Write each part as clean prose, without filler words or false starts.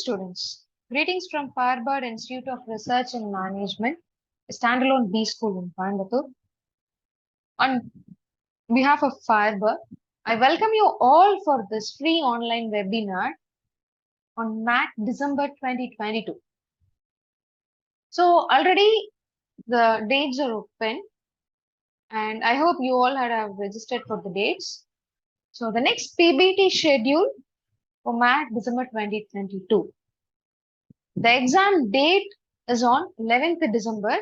students, greetings from Firebird Institute of Research and Management, a standalone B school in Coimbatore. On behalf of Firebird, I welcome you all for this free online webinar on MAT December 2022. So already the dates are open and I hope you all have registered for the dates. So the next PBT schedule for MAT December 2022. The exam date is on 11th December.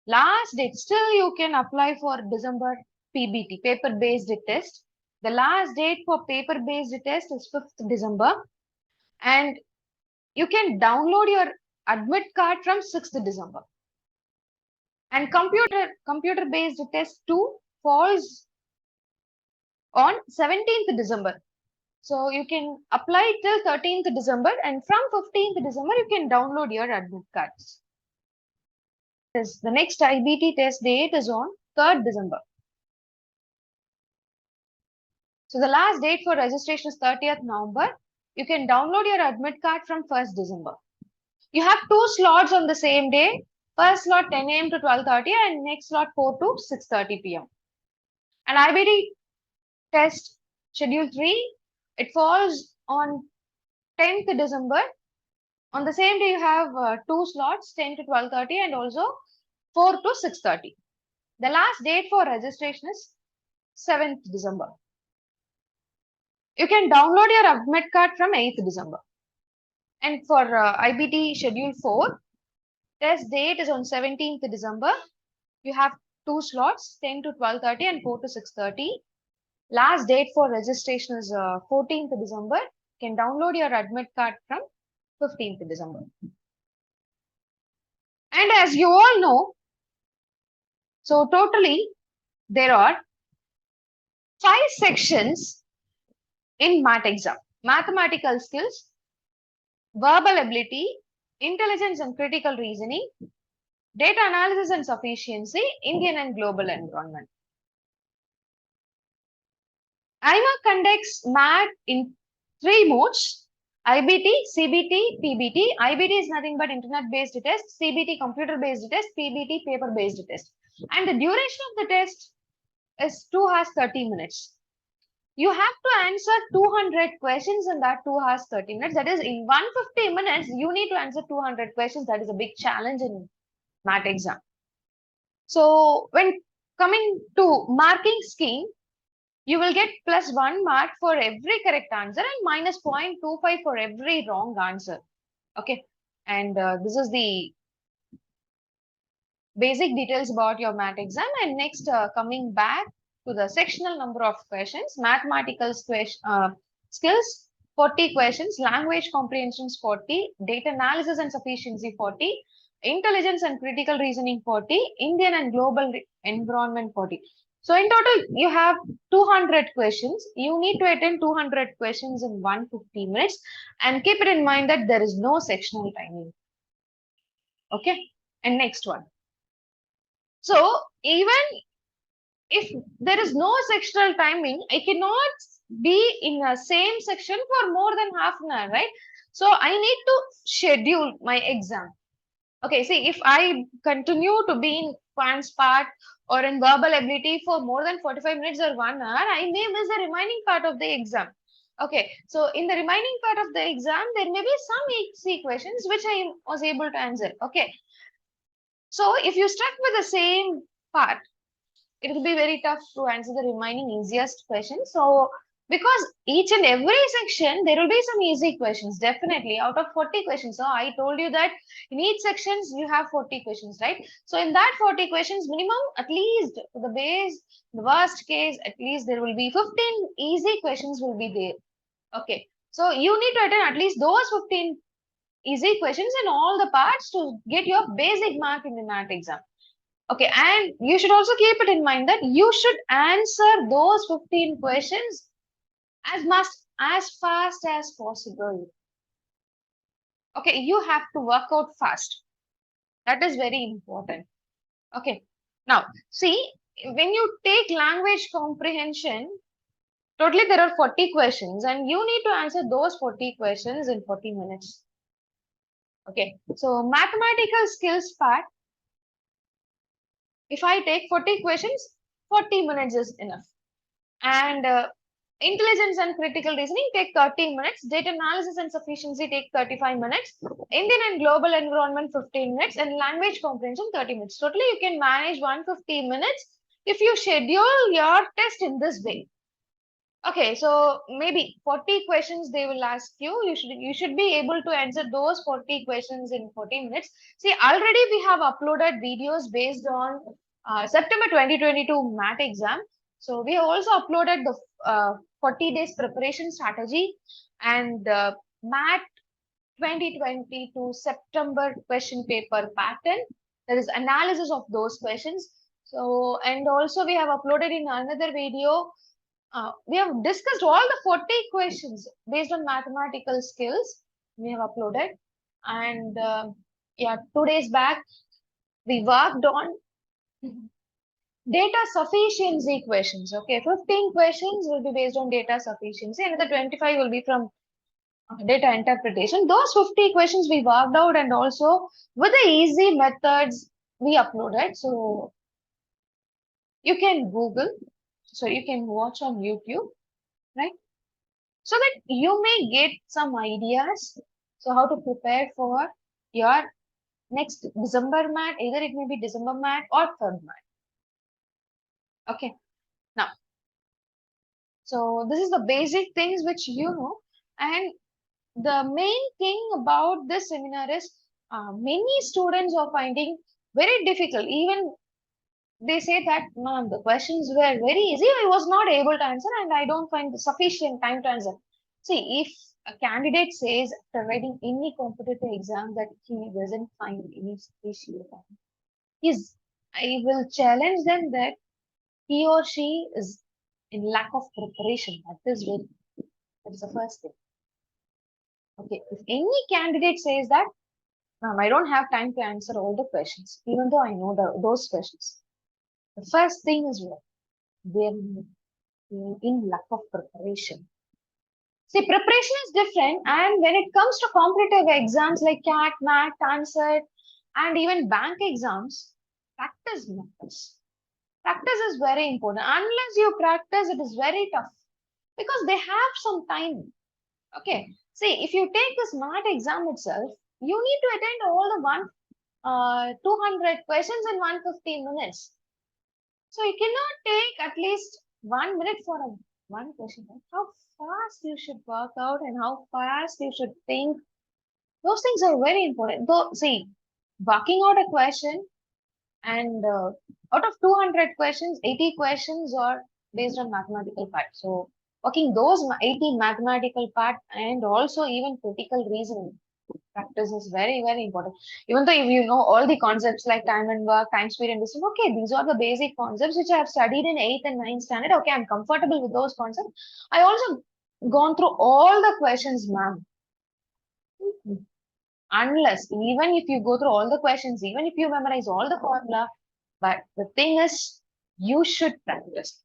Last date, still you can apply for December PBT, paper-based test. The last date for paper-based test is 5th December. And you can download your admit card from 6th December. And computer-based test 2 falls on 17th December. So you can apply till 13th December and from 15th December, you can download your admit cards. The next IBT test date is on 3rd December. So the last date for registration is 30th November. You can download your admit card from 1st December. You have 2 slots on the same day. First slot 10 a.m. to 12:30 and next slot 4 to 6:30 p.m. And IBT test schedule 3, it falls on 10th December. On the same day, you have 2 slots, 10 to 12:30 and also 4 to 6:30. The last date for registration is 7th December. You can download your admit card from 8th December. And for IBT schedule 4, test date is on 17th December. You have 2 slots, 10 to 12:30 and 4 to 6:30. Last date for registration is 14th December. You can download your admit card from 15th December. And as you all know, so totally there are 5 sections in MAT exam: mathematical skills, verbal ability, intelligence and critical reasoning, data analysis and sufficiency, Indian and global environment. IMA conducts MAT in 3 modes: IBT, CBT, PBT. IBT is nothing but internet-based test, CBT computer-based test, PBT paper-based test. And the duration of the test is 2 hours 30 minutes. You have to answer 200 questions in that 2 hours 30 minutes. That is, in 150 minutes, you need to answer 200 questions. That is a big challenge in MAT exam. So when coming to marking scheme, you will get +1 mark for every correct answer and minus 0.25 for every wrong answer. Okay. And this is the basic details about your MAT exam. And next, coming back to the sectional number of questions: mathematical skills 40 questions, language comprehensions 40, data analysis and sufficiency 40, intelligence and critical reasoning 40, Indian and global environment 40. So in total, you have 200 questions. You need to attend 200 questions in 150 minutes, and keep it in mind that there is no sectional timing. Okay. And next one. So even if there is no sectional timing, I cannot be in the same section for more than half an hour, right? So I need to schedule my exam. Okay, see, if I continue to be in quants part or in verbal ability for more than 45 minutes or 1 hour, I may miss the remaining part of the exam. Okay, so in the remaining part of the exam, there may be some easy questions which I was able to answer. Okay, so if you stuck with the same part, it will be very tough to answer the remaining easiest questions. So because each and every section, there will be some easy questions, definitely, out of 40 questions. So I told you that in each sections, you have 40 questions, right? So in that 40 questions, minimum, at least the base, the worst case, at least there will be 15 easy questions will be there. Okay. So you need to attend at least those 15 easy questions in all the parts to get your basic mark in the MAT exam. Okay, and you should also keep it in mind that you should answer those 15 questions as fast as possible. Okay, you have to work out fast. That is very important. Okay, now see, when you take language comprehension, totally there are 40 questions and you need to answer those 40 questions in 40 minutes. Okay, so mathematical skills part, if I take 40 questions, 40 minutes is enough. And intelligence and critical reasoning take 30 minutes. Data analysis and sufficiency take 35 minutes. Indian and global environment 15 minutes. And language comprehension 30 minutes. Totally, you can manage 150 minutes if you schedule your test in this way. Okay, so maybe 40 questions they will ask you. You should be able to answer those 40 questions in 40 minutes. See, already we have uploaded videos based on September 2022 math exam. So we have also uploaded the 40 days preparation strategy and math 2022 September question paper pattern. There is analysis of those questions. So, and also we have uploaded in another video, we have discussed all the 40 questions based on mathematical skills we have uploaded. And yeah, 2 days back, we worked on data sufficiency questions. Okay, 15 questions will be based on data sufficiency, another 25 will be from data interpretation. Those 50 questions we worked out, and also with the easy methods we uploaded. So you can Google, so you can watch on YouTube, right? So that you may get some ideas. So how to prepare for your next December math, either it may be December math or third math. Okay. Now, so this is the basic things which you know. And the main thing about this seminar is many students are finding very difficult. Even they say that, ma'am, the questions were very easy. I was not able to answer and I don't find sufficient time to answer. See, if a candidate says after writing any competitive exam that he doesn't find any sufficient time, I will challenge them that he or she is in lack of preparation. That is the first thing. Okay, if any candidate says that, ma'am, I don't have time to answer all the questions, even though I know those questions. The first thing is what? They're in lack of preparation. See, preparation is different, and when it comes to competitive exams like CAT, MAT, ANSET, and even bank exams, practice matters. Practice is very important. Unless you practice, it is very tough because they have some time. Okay, see, if you take this MAT exam itself, you need to attend all the 200 questions in 150 minutes. So you cannot take at least 1 minute for one question. How fast you should work out and how fast you should think. Those things are very important. Though, see, working out a question and out of 200 questions, 80 questions are based on mathematical part. So working those 80 mathematical part and also even critical reasoning practice is very, very important. Even though if you know all the concepts like time and work, time, speed, and distance, okay, these are the basic concepts which I have studied in 8th and 9th standard. Okay, I'm comfortable with those concepts. I also gone through all the questions, ma'am. Unless, even if you go through all the questions, even if you memorize all the formula, but the thing is, you should practice.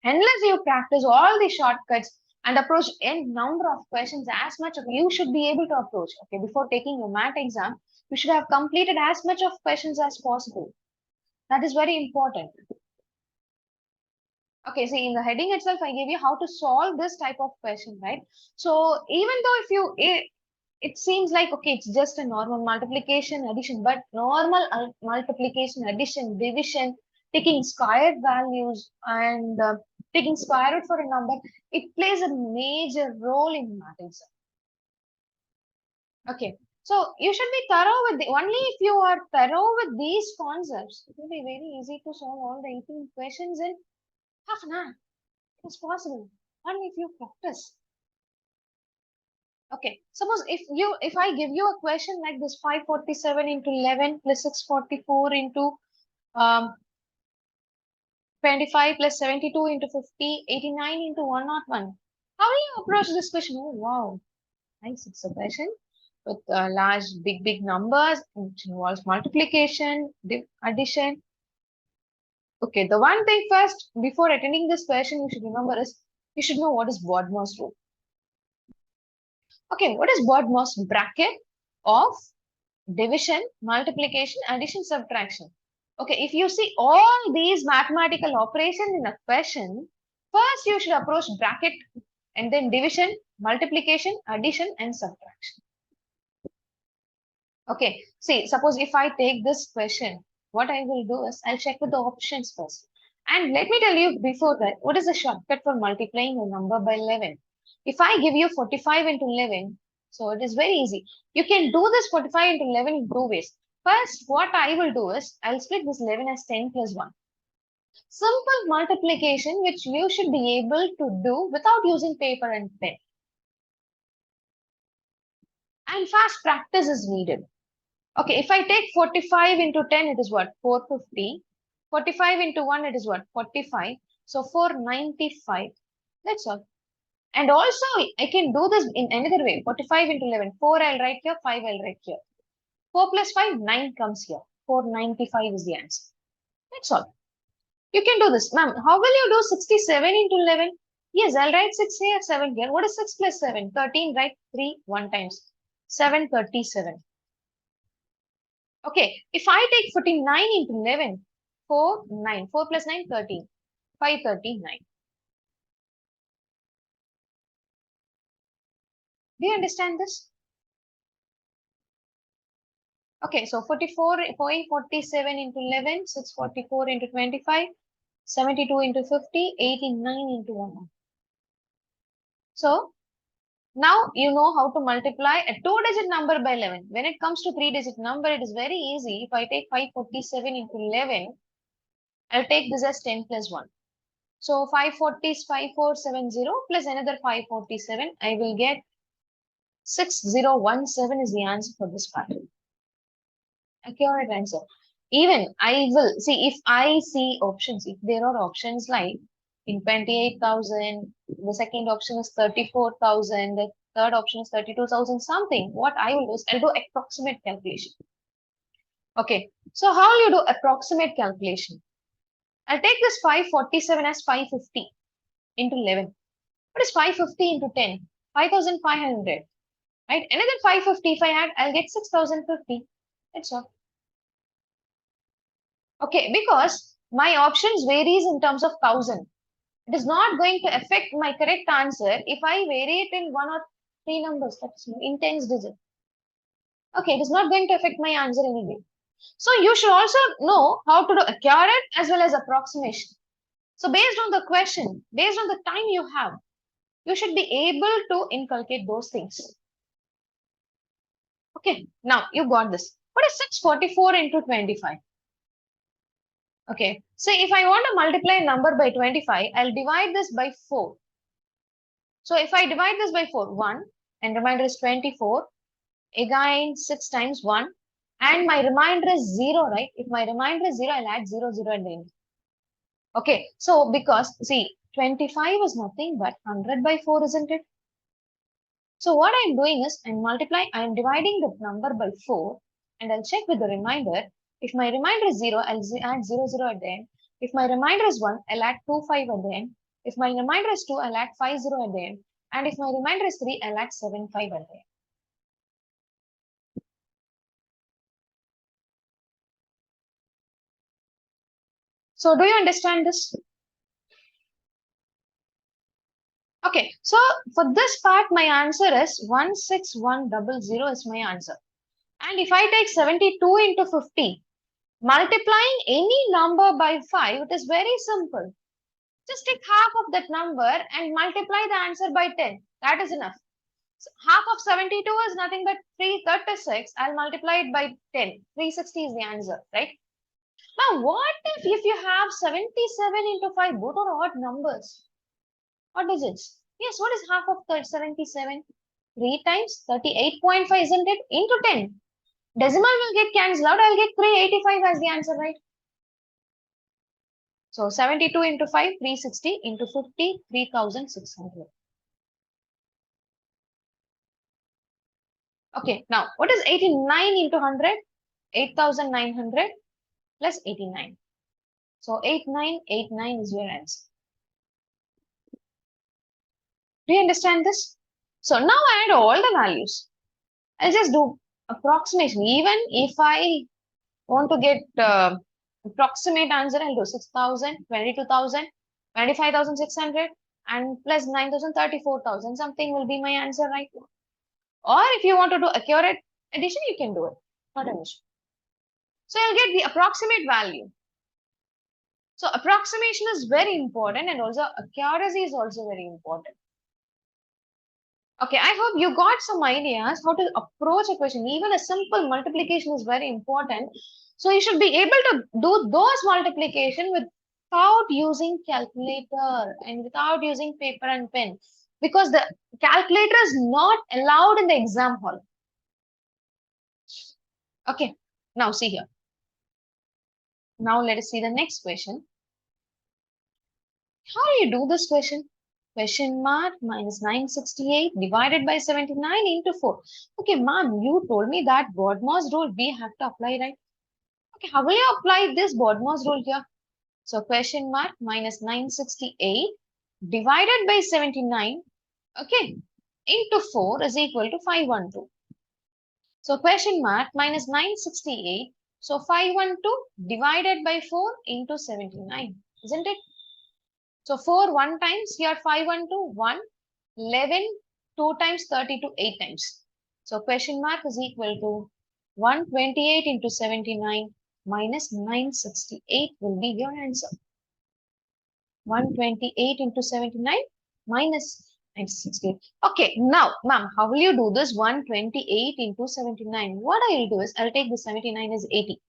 Unless you practice all the shortcuts and approach a number of questions as much of you should be able to approach. Okay, before taking your math exam, you should have completed as much of questions as possible. That is very important. Okay, see, in the heading itself, I gave you how to solve this type of question, right? So even though if you it seems like, okay, it's just a normal multiplication, addition, but normal multiplication, addition, division, taking squared values and taking square root for a number, it plays a major role in math exam. Okay, so you should be thorough with only if you are thorough with these concepts, it will be very easy to solve all the 18 questions in half an hour. It's possible, only if you practice. Okay, suppose if I give you a question like this, 547 into 11 plus 644 into 25 plus 72 into 50, 89 into 101. How will you approach this question? Oh, wow. Nice. It's a question with large, big numbers, which involves multiplication, addition. Okay, the one thing first, before attending this question, you should remember is, you should know what is BODMAS rule. Okay, what is BODMAS bracket? of division, multiplication, addition, subtraction. Okay, if you see all these mathematical operations in a question, first you should approach bracket and then division, multiplication, addition, and subtraction. Okay, see, suppose if I take this question, what I will do is I'll check with the options first. And let me tell you before that, what is the shortcut for multiplying a number by 11? If I give you 45 into 11, so it is very easy. You can do this 45 into 11 in two ways. First, what I will do is I'll split this 11 as 10 plus 1. Simple multiplication which you should be able to do without using paper and pen. And fast practice is needed. Okay, if I take 45 into 10, it is what? 450. 45 into 1, it is what? 45. So 495. That's all. And also, I can do this in another way. 45 into 11. 4 I'll write here, 5 I'll write here. 4 plus 5, 9 comes here. 495 is the answer. That's all. You can do this. Ma'am, how will you do 67 into 11? Yes, I'll write 6 here, 7 here. What is 6 plus 7? 13, write 3 1 times. 737. Okay, if I take 49 into 11, 4, 9. 4 plus 9, 13. 539. Do you understand this? Okay, so 44, 47 into 11, 644 into 25, 72 into 50, 89 into 1. So, now you know how to multiply a two-digit number by 11. When it comes to three-digit number, it is very easy. If I take 547 into 11, I'll take this as 10 plus 1. So 540 is 5470 plus another 547. I will get 6017 is the answer for this part. Accurate answer. Even I will see if I see options, if there are options like in 28,000, the second option is 34,000, the third option is 32,000 something. What I will do is I'll do approximate calculation. Okay, so how will you do approximate calculation? I'll take this 547 as 550 into 11. What is 550 into 10? 5,500. Right? Another 550 if I add, I'll get 6,050. That's all. Okay, because my options varies in terms of 1,000. It is not going to affect my correct answer if I vary it in 1 or 3 numbers, that's in tens digit. Okay, it is not going to affect my answer anyway. So you should also know how to do accurate as well as approximation. So based on the question, based on the time you have, you should be able to inculcate those things. Okay, now you got this. What is 644 into 25? Okay, so if I want to multiply a number by 25, I'll divide this by 4. So if I divide this by 4, 1, and remainder is 24, again 6 times 1, and my remainder is 0, right? If my remainder is 0, I'll add 0, 0 at the end. Okay, so because, see, 25 is nothing but 100 by 4, isn't it? So what I'm doing is I'm dividing the number by 4, and I'll check with the remainder. If my remainder is 0, I'll add 0, 0 at the end. If my remainder is 1, I'll add 2, 5 at the end. If my remainder is 2, I'll add 5, 0 at the end. And if my remainder is 3, I'll add 7, 5 at the end. So do you understand this? Okay, so for this part, my answer is 16100 is my answer. And if I take 72 into 50, multiplying any number by 5, it is very simple. Just take half of that number and multiply the answer by 10. That is enough. So half of 72 is nothing but 336. I'll multiply it by 10. 360 is the answer, right? Now, what if you have 77 into 5? Both are odd numbers. What digits? Yes, what is half of 77? 3 times 38.5, isn't it? Into 10. Decimal will get cancelled out. I'll get 385 as the answer, right? So 72 into 5, 360 into 50, 3,600. Okay, now what is 89 into 100? 8,900 plus 89. So 8989 is your answer. Do you understand this? So now add all the values. I'll just do approximation. Even if I want to get approximate answer, I'll do 6,000, 22,000, 25,600 and plus 9,000, 34,000. Something will be my answer, right? Or if you want to do accurate addition, you can do it. Not an issue. So I'll get the approximate value. So approximation is very important and also accuracy is also very important. Okay, I hope you got some ideas how to approach a question. Even a simple multiplication is very important. So you should be able to do those multiplication without using calculator and without using paper and pen, because the calculator is not allowed in the exam hall. Okay, now see here. Now let us see the next question. How do you do this question? Question mark minus 968 divided by 79 into 4. Okay, ma'am, you told me that Bodmer's rule we have to apply, right? Okay, how will you apply this Bodmer's rule here? So question mark minus 968 divided by 79, okay, into 4 is equal to 512. So question mark minus 968, so 512 divided by 4 into 79, isn't it? So 4 1 times, here 5 1 2 1, 11 2 times 32 8 times. So question mark is equal to 128 into 79 minus 968 will be your answer. 128 into 79 minus 968. Okay, now ma'am, how will you do this 128 into 79? What I will do is I'll take the 79 as 80.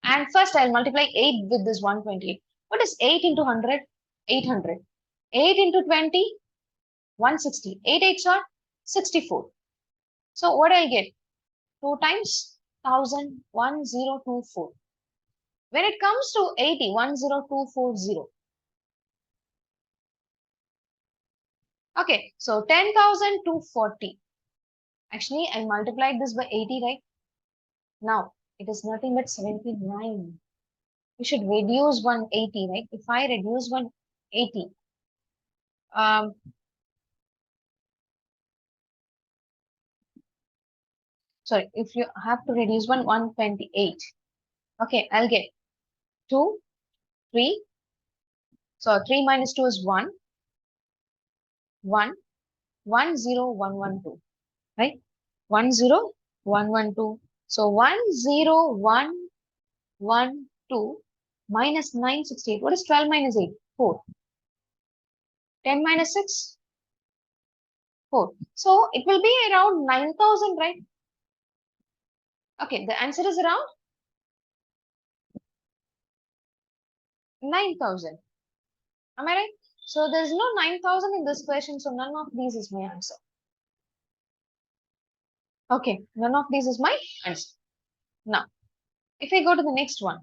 And first I'll multiply 8 with this 128. What is 8 into 100? 800. 8 into 20? 160. 8 8s are 64. So what I'll get? 2 times 1000, 1024. When it comes to 80, 10240. Okay, so 10,240. Actually, I multiplied this by 80, right? Now, it is nothing but 79. We should reduce 180, right? If I reduce 180, sorry, if you have to reduce 128. Okay, I'll get 2, 3. So 3 minus 2 is 1, 1, 10112, right? 10112. So 10112 minus 968. What is 12 minus 8? 4. 10 minus 6? 4. So it will be around 9,000, right? Okay, the answer is around 9,000. Am I right? So there's no 9,000 in this question, so none of these is my answer. Okay, none of these is my answer. Now, if I go to the next one,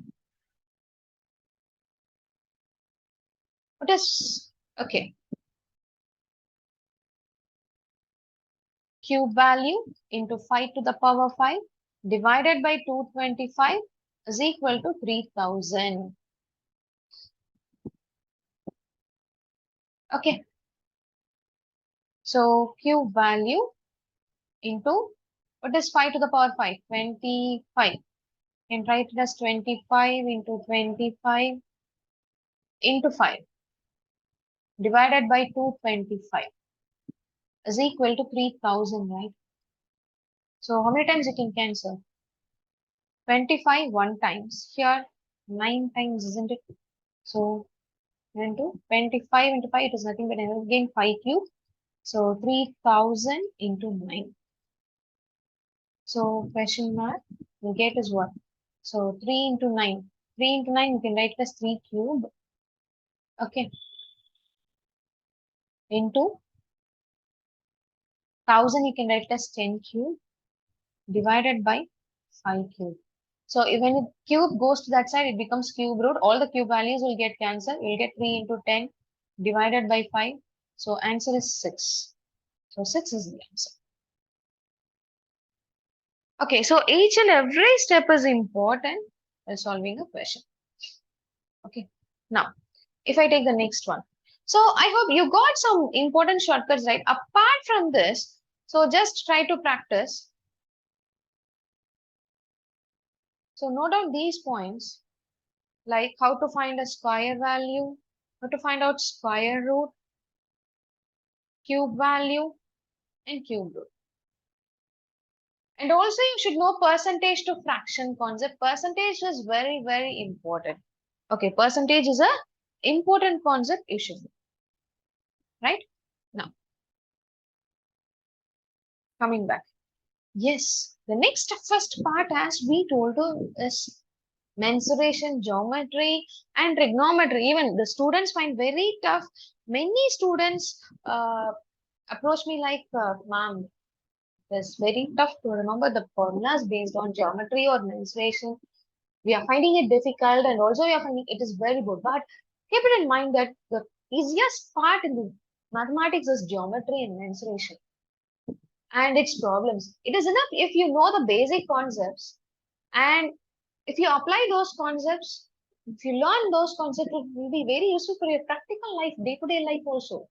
what is, okay, cube value into 5 to the power 5 divided by 225 is equal to 3,000. Okay, so cube value into, what is 5 to the power 5? 25. You can write it as 25 into 25 into 5 divided by 225 is equal to 3,000, right? So how many times you can cancel? 25 1 times. Here 9 times, isn't it? So into 25 into 5, it is nothing but again 5 cube. So 3,000 into 9. So question mark we get is what? So 3 into 9. 3 into 9 you can write it as 3 cube. Okay. Into 1,000 you can write it as 10 cube divided by 5 cube. So when the cube goes to that side, it becomes cube root. All the cube values will get cancelled. We'll get 3 into 10 divided by 5. So answer is 6. So 6 is the answer. Okay, so each and every step is important while solving a question. Okay, now if I take the next one. So I hope you got some important shortcuts, right? Apart from this, so just try to practice. So note down these points, like how to find a square value, how to find out square root, cube value, and cube root. And also you should know percentage to fraction concept. Percentage is very, very important. Okay, percentage is a important concept you should know, right? Now, coming back. Yes, the next first part, as we told you, is mensuration, geometry, and trigonometry. Even the students find very tough. Many students approach me like, ma'am, it's very tough to remember the formulas based on geometry or mensuration. We are finding it difficult, and also we are finding it is very good. But keep it in mind that the easiest part in the mathematics is geometry and mensuration and its problems. It is enough if you know the basic concepts, and if you apply those concepts, if you learn those concepts, it will be very useful for your practical life, day-to-day life also.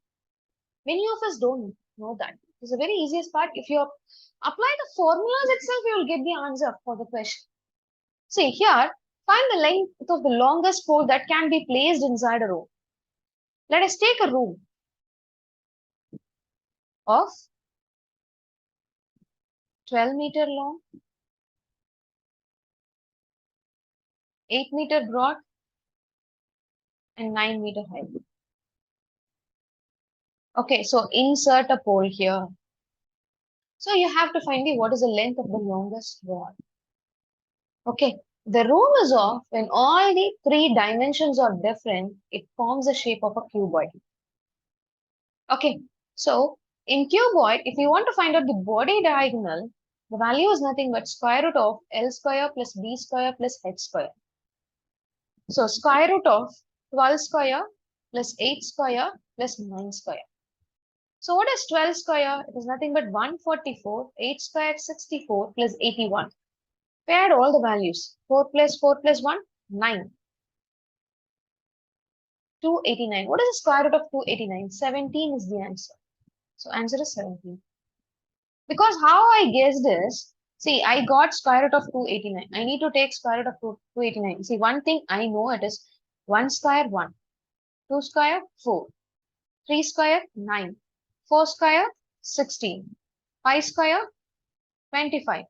Many of us don't know that. It's the very easiest part. If you apply the formulas itself, you will get the answer for the question. See here, find the length of the longest pole that can be placed inside a room. Let us take a room of 12-meter long, 8-meter broad, and 9-meter high. Okay, so insert a pole here. So you have to find what is the length of the longest rod. Okay, the room is off when all the three dimensions are different, it forms the shape of a cuboid. Okay, so in cuboid, if you want to find out the body diagonal, the value is nothing but square root of L square plus B square plus H square. So square root of 12 square plus 8 square plus 9 square. So what is 12 square? It is nothing but 144, 8 square 64 plus 81. We add all the values. 4 plus 4 plus 1, 9. 289. What is the square root of 289? 17 is the answer. So answer is 17. Because how I guessed is, see, I got square root of 289. I need to take square root of 289. See, one thing I know, it is 1 square 1, 2 square 4, 3 square 9, 4 square 16, 5 square 25,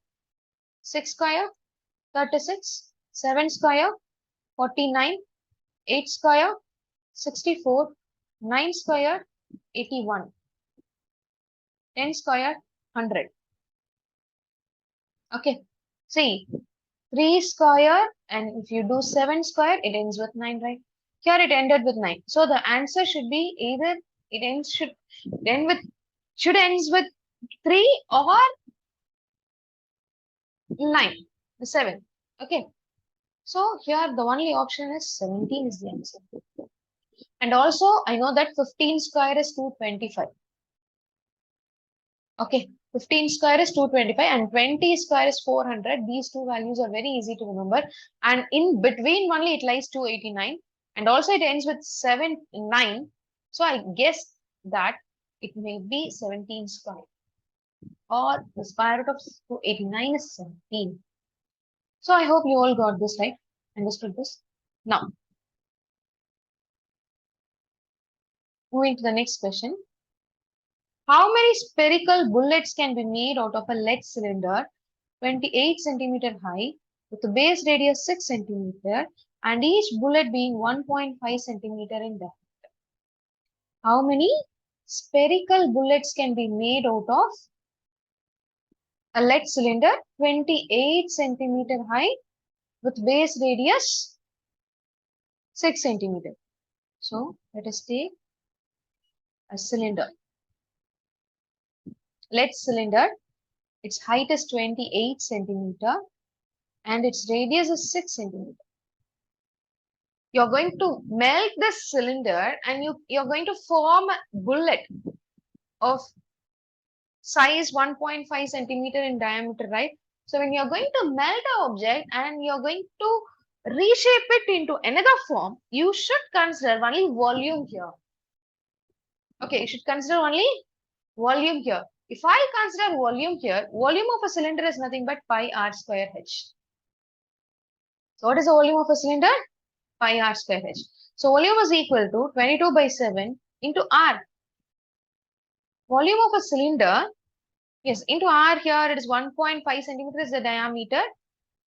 6 square 36, 7 square 49, 8 square 64, 9 square 81, 10 square 100. Okay, see, 3 square, and if you do 7 square, it ends with 9, right? Here it ended with 9. So the answer should be either should ends with 3 or 9, the 7. Okay. So here the only option is 17 is the answer. And also I know that 15 square is 225. Okay, 15 square is 225 and 20 square is 400. These two values are very easy to remember. And in between only it lies 289. And also it ends with 7, 9. So I guess that it may be 17 square. Or the square root of 289 is 17. So I hope you all got this right. Understood this. Now, moving to the next question. How many spherical bullets can be made out of a lead cylinder 28 centimeter high with a base radius 6 centimeter and each bullet being 1.5 centimeter in diameter? How many spherical bullets can be made out of a lead cylinder 28 centimeter high with base radius 6 centimeter? So let us take a cylinder. Lead cylinder, its height is 28 centimeter and its radius is 6 centimeter. You're going to melt the cylinder and you're going to form a bullet of size 1.5 centimeter in diameter, right? So when you're going to melt an object and you're going to reshape it into another form, you should consider only volume here. Okay, you should consider only volume here. If I consider volume here, volume of a cylinder is nothing but pi r square h. So what is the volume of a cylinder? Pi r square h. So volume is equal to 22 by 7 into r. Volume of a cylinder, yes, into r here it is 1.5 centimeters the diameter.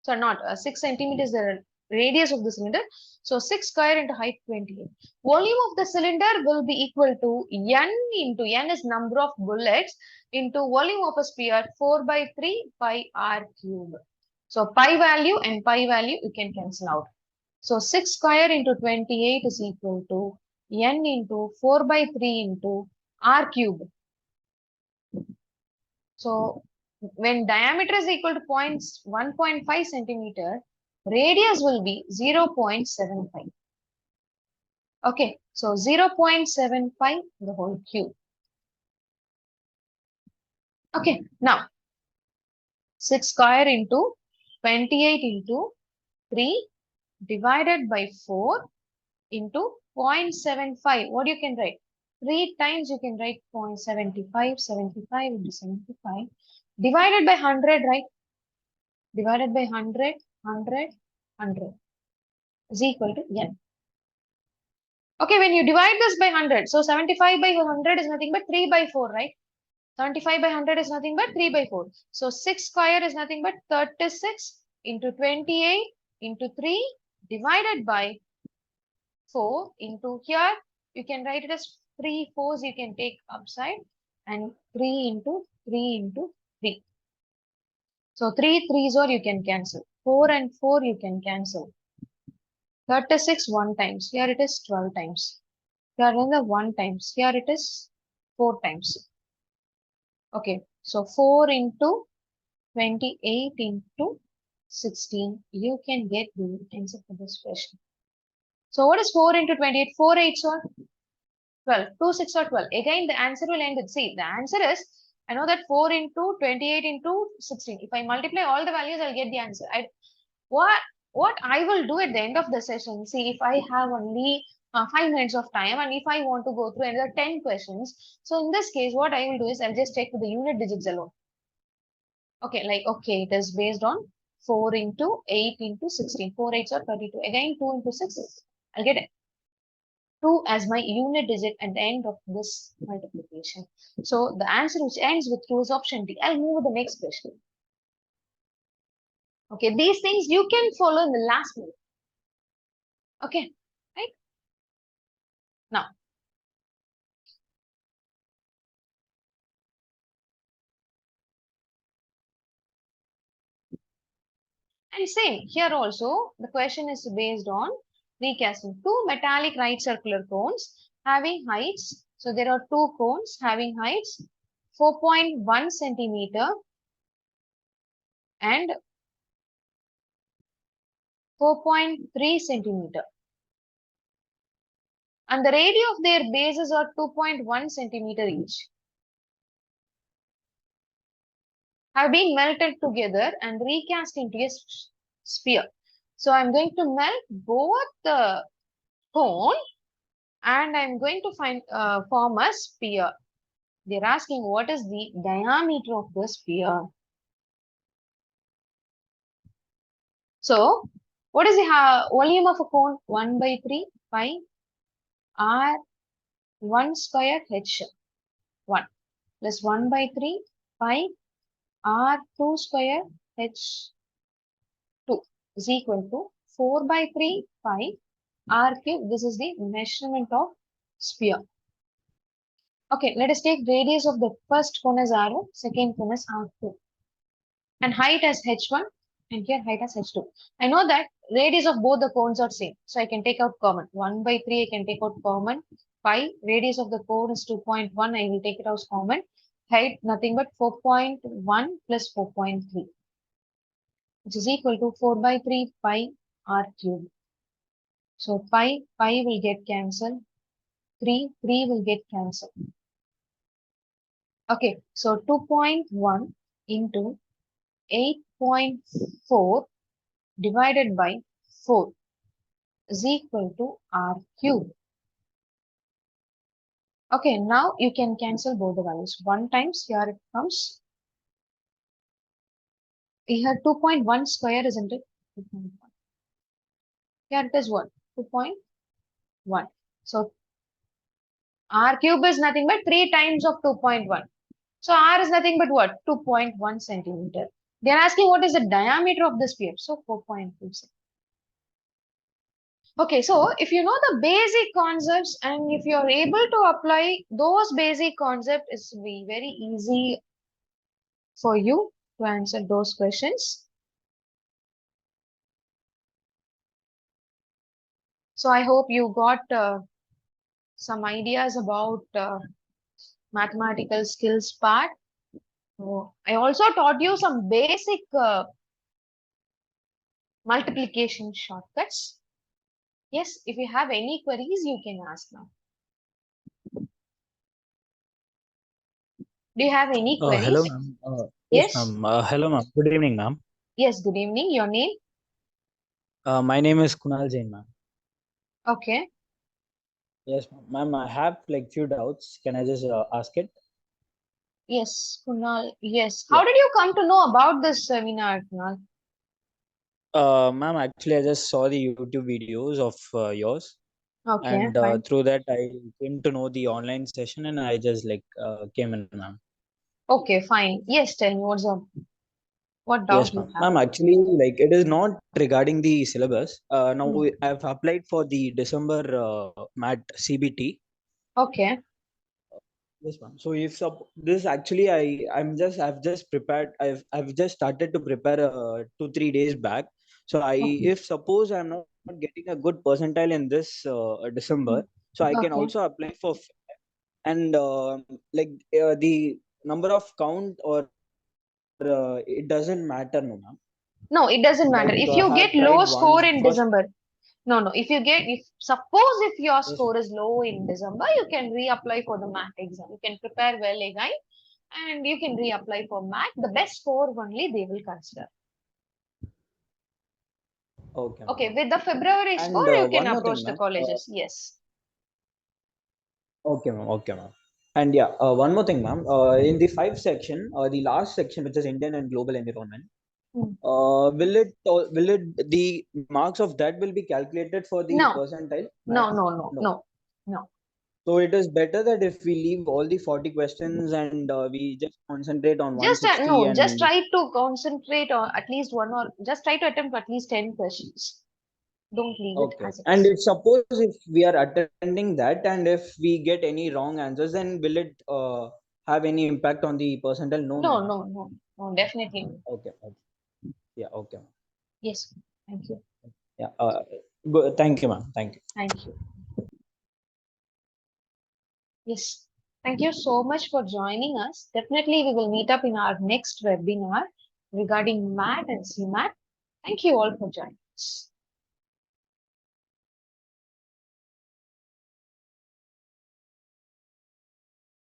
So not 6 centimeters the radius of the cylinder. So 6 square into height 28. Volume of the cylinder will be equal to n into n is number of bullets into volume of a sphere 4 by 3 pi r cube. So pi value and pi value you can cancel out. So 6 square into 28 is equal to n into 4 by 3 into r cube. So when diameter is equal to 1.5 centimeter, radius will be 0.75. Okay, so 0.75 the whole cube. Okay, now 6 square into 28 into 3 divided by 4 into 0.75. What you can write? 3 times you can write 0.75, 75 into 75 divided by 100, right? Divided by 100, 100, 100 is equal to n. Okay, when you divide this by 100, so 75 by 100 is nothing but 3 by 4, right? 75 by 100 is nothing but 3 by 4. So 6 square is nothing but 36 into 28 into 3 divided by 4 into here. You can write it as 3 fours you can take upside and 3 into 3 into 3. So 3 threes or you can cancel. 4 and 4 you can cancel. 36 1 times. Here it is 12 times. Here another 1 times. Here it is 4 times. Okay. So 4 into 28 into 16. You can get the answer for this question. So what is 4 into 28? 4 8s or 12. 2 6 or 12. Again, the answer will end with, see, the answer is, I know that 4 into 28 into 16. If I multiply all the values, I'll get the answer. What I will do at the end of the session, see, if I have only 5 minutes of time and if I want to go through another 10 questions, so in this case, what I will do is I'll just take the unit digits alone. Okay, like, okay, it is based on 4 into 8 into 16. 4 8s or 32. Again, 2 into 6. I'll get 2 as my unit digit at the end of this multiplication. So the answer which ends with 2 is option D. I'll move to the next question. Okay, these things you can follow in the last minute. Okay, right? Now, and same here also, the question is based on recasting two metallic right circular cones having heights. So there are two cones having heights 4.1 centimeter and 4.3 centimeter. And the radii of their bases are 2.1 centimeter each. Have been melted together and recast into a sphere. So I'm going to melt both the cone and I'm going to form a sphere. They're asking what is the diameter of the sphere. So what is the volume of a cone? 1 by 3 pi r 1 square h 1 plus 1 by 3 pi r2 square h 2 is equal to 4 by 3 pi r cube. This is the measurement of sphere. Okay, let us take radius of the first cone as r1, second cone as r2, and height as h1, and here height as h2. I know that radius of both the cones are same, so I can take out common. 1 by 3 I can take out common. Pi, radius of the cone is 2.1, I will take it out common. Height nothing but 4.1 plus 4.3, which is equal to 4 by 3 pi r cube. So pi will get cancelled. 3 will get cancelled. Okay, so 2.1 into 8.4 divided by 4 is equal to r cube. Okay, now you can cancel both the values. 1 times here it comes. Here 2.1 square, isn't it? 2.1. Here it is what? 2.1. So r cube is nothing but 3 times of 2.1. So r is nothing but what? 2.1 centimeter. They are asking what is the diameter of the sphere. So 4.2. Okay, so if you know the basic concepts and if you are able to apply those basic concepts, it's be very easy for you to answer those questions. So I hope you got some ideas about mathematical skills part. So I also taught you some basic multiplication shortcuts. Yes, if you have any queries, you can ask now. Do you have any Hello, queries? ma'am. Yes, Yes. ma'am. Hello, ma'am. Good evening, ma'am. Yes, good evening. Your name? My name is Kunal Jain, ma'am. Okay. Yes, ma'am. Ma'am, I have like few doubts. Can I just ask it? Yes, Kunal. Yes. Yeah. How did you come to know about this seminar, Kunal? Ma'am, actually, I just saw the YouTube videos of yours, Okay, and fine. through that, I came to know the online session, and I just like came in, ma'am. Okay, fine. Yes, tell me what's up. What doubt Yes, you ma'am. have? Ma'am, actually, like it is not regarding the syllabus. Now Hmm. I've applied for the December MAT CBT. Okay. Yes, ma'am. So if this actually I've just prepared. I've just started to prepare 2 3 days back. So Okay. if suppose I'm not getting a good percentile in this Hmm. December, so I can Okay. also apply for and like the number of count or it doesn't matter, no, ma'am. No, it doesn't matter. Like If I you get have low tried score once in first. December, no, if suppose if your Yes, score is low in December, you can reapply for the MAT exam. You can prepare well again and you can reapply for MAT. The best score only they will consider. okay, ma'am. Okay, with the February score, And you can one more approach thing, the ma'am. colleges. Yes. Okay, ma'am. Okay, ma'am. And yeah, one more thing, ma'am. In the five section, the last section, which is Indian and global environment, Hmm. will it the marks of that will be calculated for the No, percentile no, max? no, no, No. no, no. So it is better that if we leave all the 40 questions and we just concentrate on Just 160 no, just and try to concentrate on at least one or just try to attempt at least 10 questions. Don't leave it okay. as it And is. if suppose if we are attending that and if we get any wrong answers, then will it have any impact on the percentile? No, no, No, ma'am. no, no, no, definitely no. Okay. Okay. Yeah. Okay. Yes, thank you. Yeah. Good. Thank you, ma'am. Thank you. Thank you. Yes, thank you so much for joining us. Definitely, we will meet up in our next webinar regarding MAT and CMAT. Thank you all for joining us.